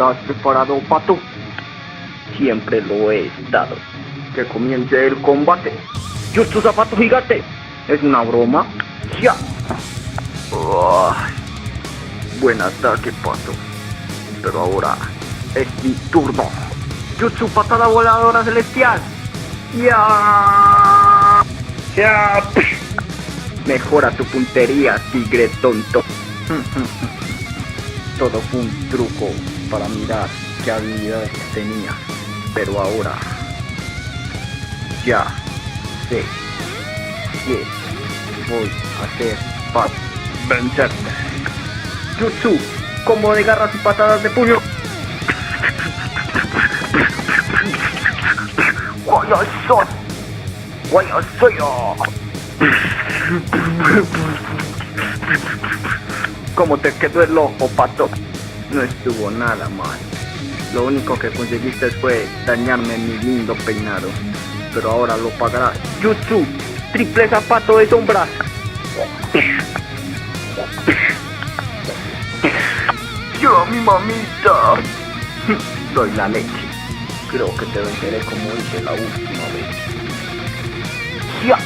¿Estás preparado, pato? Siempre lo he estado. Que comience el combate. ¡Jutsu zapato gigante! ¿Es una broma? ¡Ya! Buen ataque, pato. Pero ahora es mi turno. ¡Jutsu patada voladora celestial! ¡Ya! ¡Ya! Mejora tu puntería, tigre tonto. Todo fue un truco para mirar qué habilidades tenía. Pero ahora ya sé que voy a hacer para vencerte. Jutsu, combo de garras y patadas de puño. Guaya soy yo. ¿Cómo te quedó el ojo, pato? No estuvo nada mal. Lo único que conseguiste fue dañarme mi lindo peinado. Pero ahora lo pagarás. Jutsu, triple zapato de sombras. Yo, mi mamita. Soy la leche. Creo que te venceré como hice la última vez. ¡Ya!